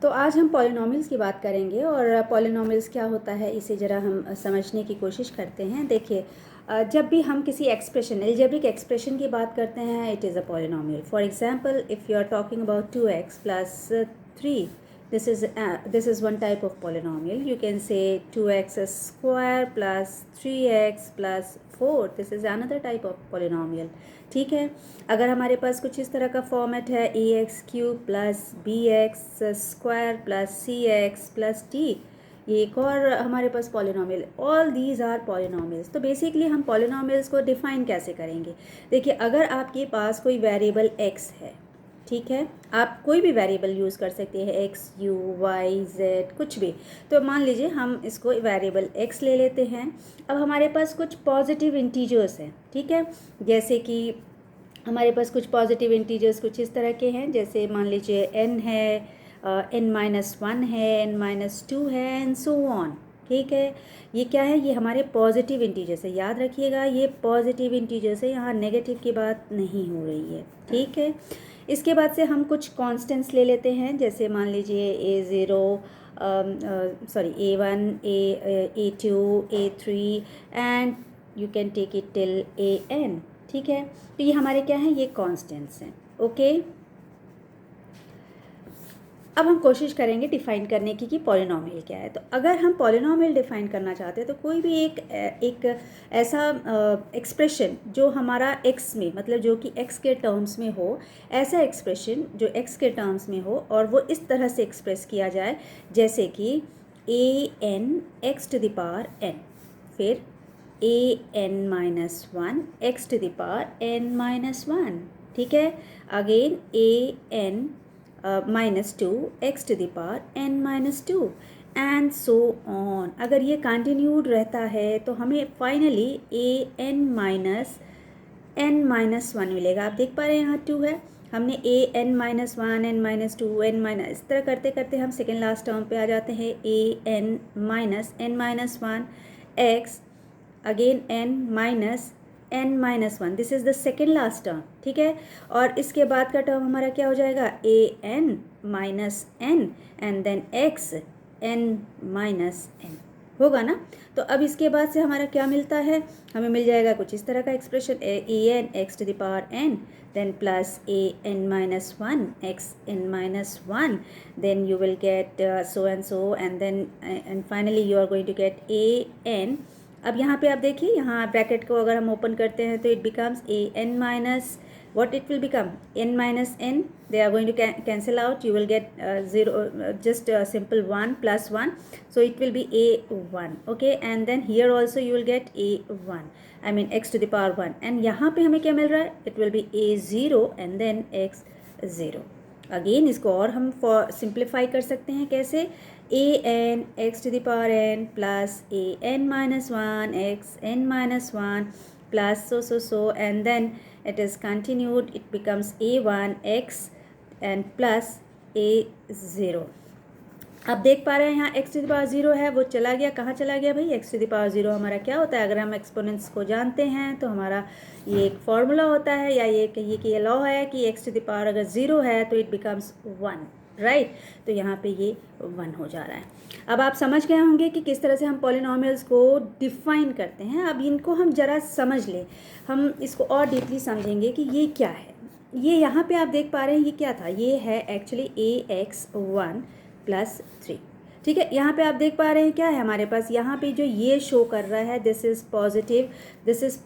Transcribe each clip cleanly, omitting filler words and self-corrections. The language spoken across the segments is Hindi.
तो आज हम पॉलिनॉमियल्स की बात करेंगे और पॉलिनॉमियल्स क्या होता है इसे ज़रा हम समझने की कोशिश करते हैं। देखिए, जब भी हम किसी एक्सप्रेशन एल्जेब्रिक एक्सप्रेशन की बात करते हैं, it is a polynomial. For example, if you are talking about 2x plus 3, this is one type of polynomial. You can say 2x square plus 3x plus 4. This is another type of polynomial. ठीक है, अगर हमारे पास कुछ इस तरह का फॉर्मेट है A x cube plus B x square plus C x plus D, ये एक और हमारे पास polynomial. All these are polynomials. तो बेसिकली हम पॉलिनॉमियल्स को डिफ़ाइन कैसे करेंगे? देखिए, अगर आपके पास कोई वेरिएबल एक्स है, ठीक है, आप कोई भी वेरिएबल यूज़ कर सकते हैं, एक्स यू वाई जेड कुछ भी। तो मान लीजिए हम इसको वेरिएबल एक्स ले लेते हैं। अब हमारे पास कुछ पॉजिटिव इंटीजर्स हैं, ठीक है, जैसे कि हमारे पास कुछ पॉजिटिव इंटीजर्स कुछ इस तरह के हैं, जैसे मान लीजिए n है, n-1 है, n-2 है एंड सो ऑन। ठीक है, ये क्या है? ये हमारे पॉजिटिव इंटीजर्स है। याद रखिएगा, ये पॉजिटिव इंटीजर्स है, यहाँ नेगेटिव की बात नहीं हो रही है। ठीक है, इसके बाद से हम कुछ कांस्टेंट्स ले लेते हैं, जैसे मान लीजिए a0 a1 a2 a3 and you can take it till an। ठीक है, तो ये हमारे क्या हैं? ये कांस्टेंट्स हैं। ओके, अब हम कोशिश करेंगे डिफ़ाइन करने की कि पॉलिनॉमियल क्या है। तो अगर हम पॉलिनॉमियल डिफ़ाइन करना चाहते हैं तो कोई भी एक ऐसा एक्सप्रेशन जो हमारा एक्स में, मतलब जो कि एक्स के टर्म्स में हो, ऐसा एक्सप्रेशन जो एक्स के टर्म्स में हो और वो इस तरह से एक्सप्रेस किया जाए, जैसे कि an x to the power n, फिर an-1 x to the power n-1। ठीक है, again an -2 x to the power n-2 and so on. अगर ये कंटिन्यूड रहता है तो हमें फाइनली an-n-1 मिलेगा। आप देख पा रहे हैं यहाँ 2 है, हमने an-1 n-2 n- इस तरह करते करते हम सेकेंड लास्ट टर्म पे आ जाते हैं, an-n-1 x again n-1, this is the second last term. ठीक है, और इसके बाद का टर्म हमारा क्या हो जाएगा? an-n and then x n-n होगा ना। तो अब इसके बाद से हमारा क्या मिलता है? हमें मिल जाएगा कुछ इस तरह का expression, an x to the power n then plus an-1 x n-1, then you will get so and so, and then and finally you are going to get an। अब यहाँ पे आप देखिए, यहाँ ब्रैकेट को अगर हम ओपन करते हैं तो it becomes an minus, what it will become? n minus n, they are going to cancel out, you will get 0, just simple 1 plus 1, so it will be a1। okay, and then here also you will get a1, I mean x to the power 1, and यहाँ पे हमें क्या मिल रहा है? it will be a0 and then x0। Again इसको और हम सिंप्लीफाई कर सकते हैं, कैसे? an x to the power n plus an-1 x n-1 plus so and then it is continued, it becomes a1 x and plus a0। अब देख पा रहे हैं यहाँ x टू द पावर 0 है, वो चला गया। कहाँ चला गया भाई? x टू द पावर 0 हमारा क्या होता है? अगर हम एक्सपोनेंट्स को जानते हैं तो हमारा ये एक फॉर्मूला होता है, या ये कहिए कि ये लॉ है कि x टू द पावर अगर 0 है तो इट बिकम्स 1, राइट। तो यहाँ पे ये 1 हो जा रहा है। अब आप समझ गए होंगे कि किस तरह से हम पॉलिनॉमियल्स को डिफ़ाइन करते हैं। अब इनको हम ज़रा समझ लें, हम इसको और डीपली समझेंगे कि ये क्या है। ये यहाँ पे आप देख पा रहे हैं, ये क्या था? ये है एक्चुअली ax1 + 3। ठीक है, यहाँ पे आप देख पा रहे हैं क्या है हमारे पास? यहाँ पे जो ये शो कर रहा है, दिस इज़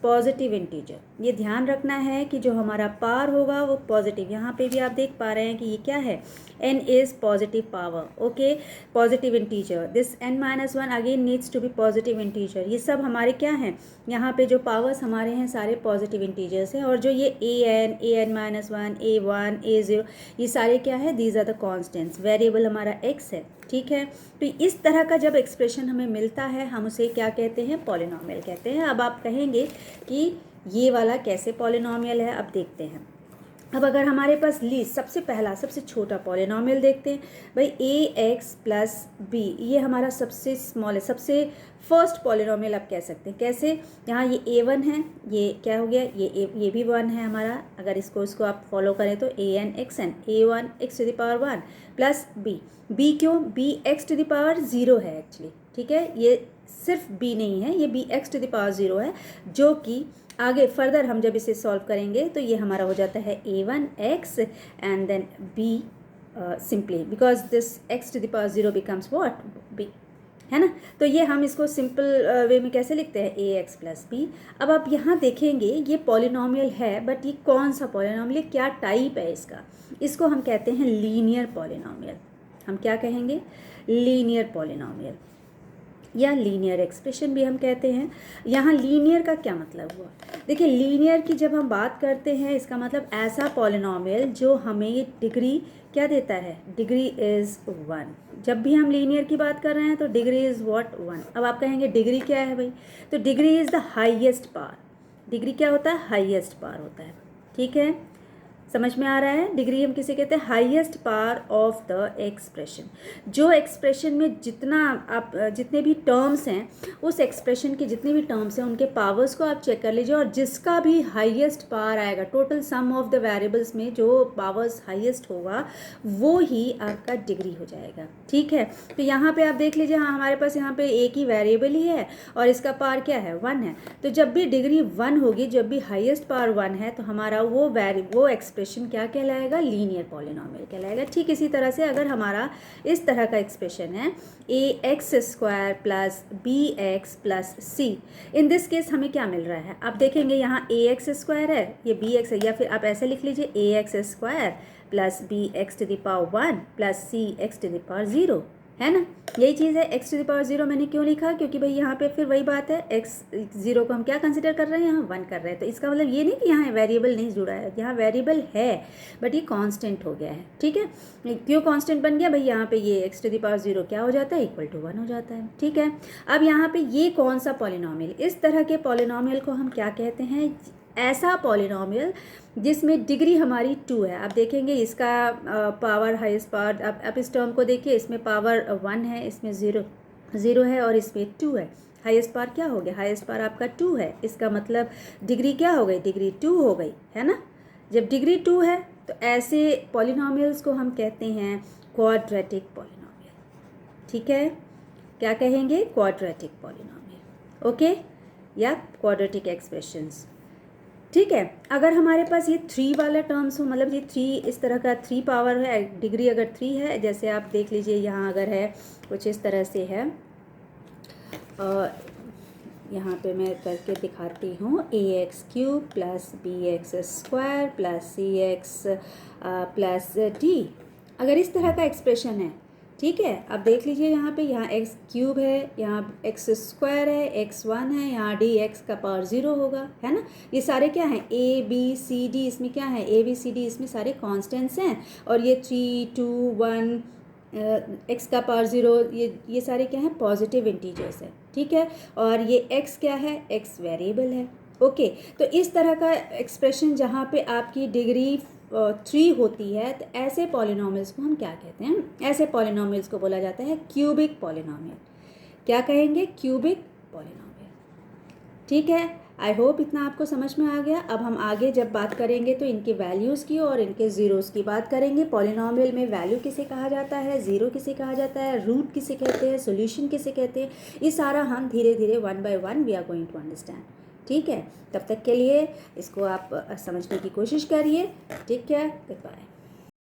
पॉजिटिव इंटीजर। ये ध्यान रखना है कि जो हमारा पावर होगा वो पॉजिटिव। यहाँ पे भी आप देख पा रहे हैं कि ये क्या है? n is positive power, okay, positive integer. This n-1 again needs to be positive integer. ये सब हमारे क्या हैं? यहाँ पे जो पावर्स हमारे हैं सारे पॉजिटिव इंटीजर्स हैं, और जो ये an-1 a1 a0 ये सारे क्या है? These are the constants. Variable हमारा x है। ठीक है, तो इस तरह का जब एक्सप्रेशन हमें मिलता है हम उसे क्या कहते हैं? पॉलिनॉमियल कहते हैं। अब आप कहेंगे कि ये वाला कैसे पॉलिनॉमियल है? अब देखते हैं। अब अगर हमारे पास लीस्ट सबसे पहला सबसे छोटा पॉलिनॉमियल देखते हैं भाई a(x + b), ये हमारा सबसे स्मॉल है, सबसे फर्स्ट पॉलिनॉमियल आप कह सकते हैं। कैसे? यहाँ ये a1 है, ये क्या हो गया, ये भी 1 है हमारा। अगर इसको आप फॉलो करें तो an xn a1 x⁻1 plus b क्यों, b x⁻0 है एक्चुअली, ठीक है। ये सिर्फ b नहीं है, ये b x⁻0 है, जो कि आगे फर्दर हम जब इसे सॉल्व करेंगे तो ये हमारा हो जाता है a1 x and then b simply because this x⁻0 becomes what, b, है ना। तो ये हम इसको सिंपल वे में कैसे लिखते हैं, ax + b। अब आप यहाँ देखेंगे ये पॉलिनॉमियल है, बट ये कौन सा पॉलिनॉमियल, क्या टाइप है इसका, इसको हम कहते हैं लीनियर पॉलिनॉमियल। हम क्या कहेंगे, लीनियर पॉलिनॉमियल या लीनियर एक्सप्रेशन भी हम कहते हैं। यहाँ लीनियर का क्या मतलब हुआ, देखिए लीनियर की जब हम बात करते हैं इसका मतलब ऐसा पॉलिनॉमियल जो हमें ये डिग्री क्या देता है, डिग्री इज़ 1। जब भी हम लीनियर की बात कर रहे हैं तो डिग्री इज़ व्हाट, 1। अब आप कहेंगे डिग्री क्या है भाई, तो degree is the highest power. Degree क्या होता है, हाईएस्ट पावर होता है, ठीक है, समझ में आ रहा है। डिग्री हम किसे कहते हैं, highest power of the expression. जो एक्सप्रेशन में जितने भी टर्म्स हैं, उस एक्सप्रेशन के जितने भी टर्म्स हैं उनके पावर्स को आप चेक कर लीजिए, और जिसका भी हाईएस्ट पावर आएगा, total sum of the variables में जो पावर्स हाईएस्ट होगा वो ही आपका डिग्री हो जाएगा, ठीक है। तो यहाँ पे आप देख लीजिए, हाँ हमारे पास यहाँ पे एक ही वेरिएबल ही है और इसका पावर क्या है, 1 है। तो जब भी डिग्री 1 होगी, जब भी हाईएस्ट पावर 1 है, तो हमारा वो एक्सप्रेशन क्या कहलाएगा, लीनियर पॉलिनॉमियल कहलाएगा। ठीक इसी तरह से अगर हमारा इस तरह का एक्सप्रेशन है ax² + bx + c, in this case हमें क्या मिल रहा है, आप देखेंगे यहाँ ax² है, ये bx है, या फिर आप ऐसे लिख लीजिए ax² + bx⁻1 + cx⁻0, है ना। यही चीज़ है, x⁻0 मैंने क्यों लिखा, क्योंकि भाई यहाँ पे फिर वही बात है, x0 को हम क्या कंसिडर कर रहे हैं, यहाँ 1 कर रहे हैं। तो इसका मतलब ये नहीं कि यहाँ वेरिएबल नहीं जुड़ा है, यहाँ वेरिएबल है बट ये कांस्टेंट हो गया है, ठीक है। क्यों कांस्टेंट बन गया भाई, यहाँ पे ये x⁻0 क्या हो जाता है, = 1 हो जाता है, ठीक है। अब यहाँ पे ये कौन सा पॉलिनॉमियल, इस तरह के पॉलिनॉमियल को हम क्या कहते हैं, ऐसा पॉलिनॉमियल जिसमें डिग्री हमारी 2 है। आप देखेंगे इसका पावर हाईएस्ट पावर, आप इस टर्म को देखिए, इसमें पावर 1 है, इसमें 0 है और इसमें 2 है। हाईएस्ट पावर क्या हो गया, हाईएस्ट पावर आपका 2 है, इसका मतलब डिग्री क्या हो गई, डिग्री 2 हो गई, है ना। जब डिग्री 2 है तो ऐसे पॉलिनॉमियल्स को हम कहते हैं क्वाड्रेटिक पॉलिनॉमियल, ठीक है। क्या कहेंगे, क्वाड्रेटिक पॉलिनॉमियल, ओके, या क्वाड्रेटिक एक्सप्रेशंस, ठीक है। अगर हमारे पास ये 3 वाला टर्म्स हो, मतलब ये 3 इस तरह का 3 पावर है, डिग्री अगर 3 है, जैसे आप देख लीजिए यहाँ अगर है कुछ इस तरह से है, यहाँ पे मैं करके दिखाती हूँ, ax³ + bx² + cx + d, अगर इस तरह का एक्सप्रेशन है, ठीक है। अब देख लीजिए यहाँ पे, यहाँ x³ है, यहाँ x² है, x1 है, यहाँ dx का पावर 0 होगा, है ना। ये सारे क्या हैं, a b c d, इसमें क्या है, a b c d इसमें सारे कांस्टेंट्स हैं, और ये 3 2 1 x का पावर 0, ये सारे क्या हैं, पॉजिटिव इंटीजर्स है, ठीक है। और ये x क्या है, x वेरिएबल है, ओके। तो इस तरह का एक्सप्रेशन जहाँ पे आपकी डिग्री 3 होती है, तो ऐसे पॉलिनॉमियल्स को हम क्या कहते हैं, ऐसे पॉलिनॉमियल्स को बोला जाता है क्यूबिक पॉलिनॉमियल। क्या कहेंगे, क्यूबिक पॉलिनॉमियल, ठीक है। आई होप इतना आपको समझ में आ गया। अब हम आगे जब बात करेंगे तो इनके वैल्यूज़ की और इनके ज़ीरोज़ की बात करेंगे। पॉलिनॉमियल में वैल्यू किसे कहा जाता है, ज़ीरो किसे कहा जाता है, रूट किसे कहते हैं, सॉल्यूशन किसे कहते हैं, ये सारा हम धीरे धीरे 1 by 1 we are going to understand, ठीक है। तब तक के लिए इसको आप समझने की कोशिश करिए, ठीक है, गुड बाय।